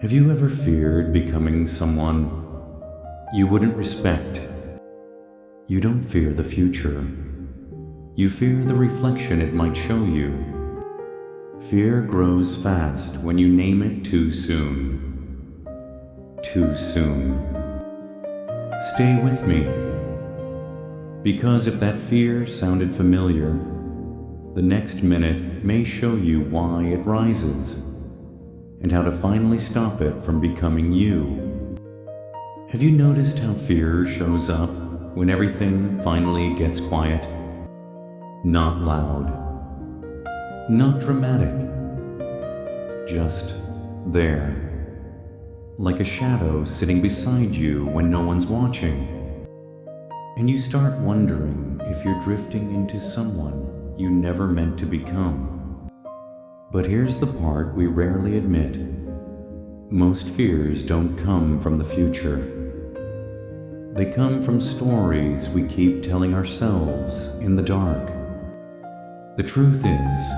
Have you ever feared becoming someone you wouldn't respect? You don't fear the future. You fear the reflection it might show you. Fear grows fast when you name it too soon. Too soon. Stay with me. Because if that fear sounded familiar, the next minute may show you why it rises and how to finally stop it from becoming you. Have you noticed how fear shows up when everything finally gets quiet? Not loud, not dramatic, just there, like a shadow sitting beside you when no one's watching. And you start wondering if you're drifting into someone you never meant to become. But here's the part we rarely admit. Most fears don't come from the future. They come from stories we keep telling ourselves in the dark. The truth is,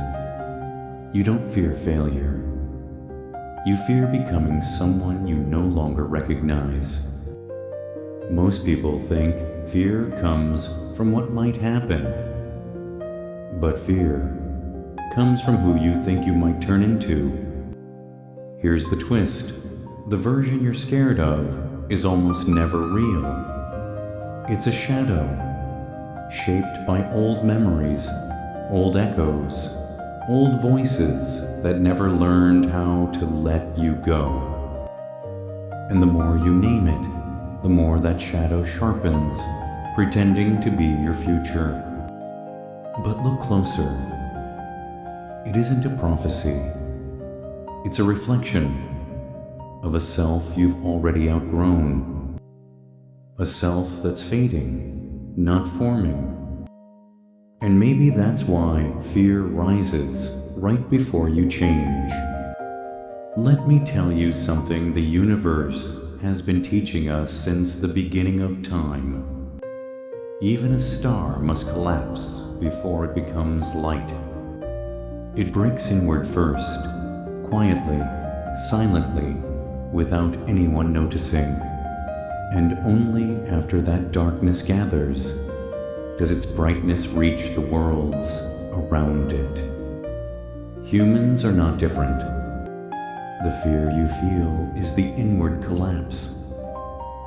you don't fear failure. You fear becoming someone you no longer recognize. Most people think fear comes from what might happen. But fear comes from who you think you might turn into. Here's the twist. The version you're scared of is almost never real. It's a shadow, shaped by old memories, old echoes, old voices that never learned how to let you go. And the more you name it, the more that shadow sharpens, pretending to be your future. But look closer. It isn't a prophecy. It's a reflection of a self you've already outgrown. A self that's fading, not forming. And maybe that's why fear rises right before you change. Let me tell you something the universe has been teaching us since the beginning of time. Even a star must collapse before it becomes light. It breaks inward first, quietly, silently, without anyone noticing. And only after that darkness gathers does its brightness reach the worlds around it. Humans are not different. The fear you feel is the inward collapse,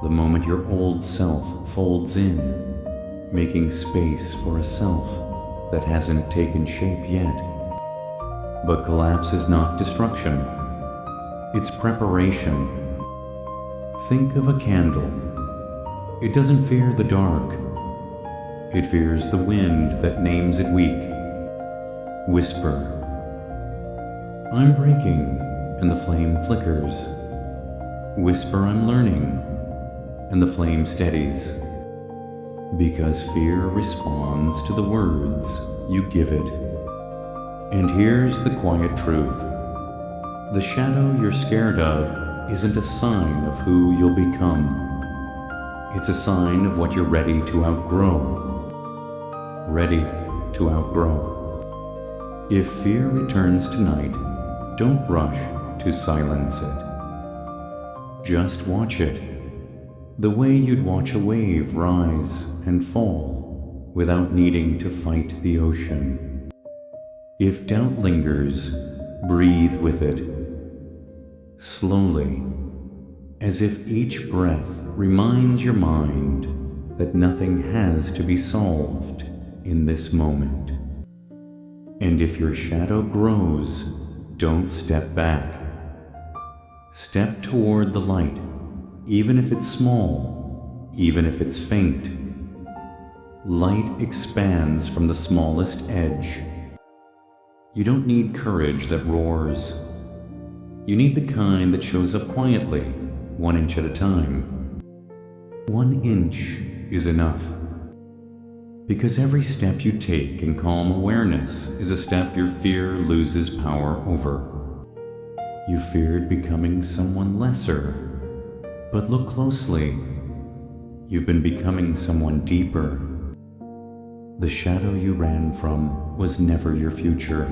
the moment your old self folds in, making space for a self that hasn't taken shape yet. But collapse is not destruction. It's preparation. Think of a candle. It doesn't fear the dark. It fears the wind that names it weak. Whisper. I'm breaking, and the flame flickers. Whisper, I'm learning, and the flame steadies. Because fear responds to the words you give it. And here's the quiet truth. The shadow you're scared of isn't a sign of who you'll become. It's a sign of what you're ready to outgrow. Ready to outgrow. If fear returns tonight, don't rush to silence it. Just watch it, the way you'd watch a wave rise and fall without needing to fight the ocean. If doubt lingers, breathe with it. Slowly, as if each breath reminds your mind that nothing has to be solved in this moment. And if your shadow grows, don't step back. Step toward the light, even if it's small, even if it's faint. Light expands from the smallest edge. You don't need courage that roars. You need the kind that shows up quietly, 1 inch at a time. 1 inch is enough. Because every step you take in calm awareness is a step your fear loses power over. You feared becoming someone lesser, but look closely. You've been becoming someone deeper. The shadow you ran from was never your future.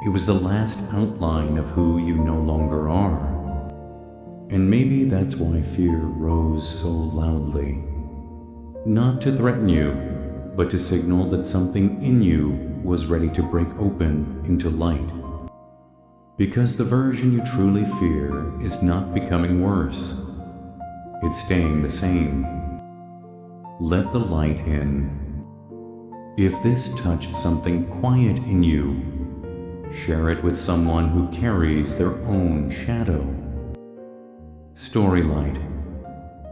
It was the last outline of who you no longer are. And maybe that's why fear rose so loudly. Not to threaten you, but to signal that something in you was ready to break open into light. Because the version you truly fear is not becoming worse. It's staying the same. Let the light in. If this touched something quiet in you, share it with someone who carries their own shadow. Storylight,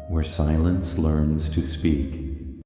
where silence learns to speak.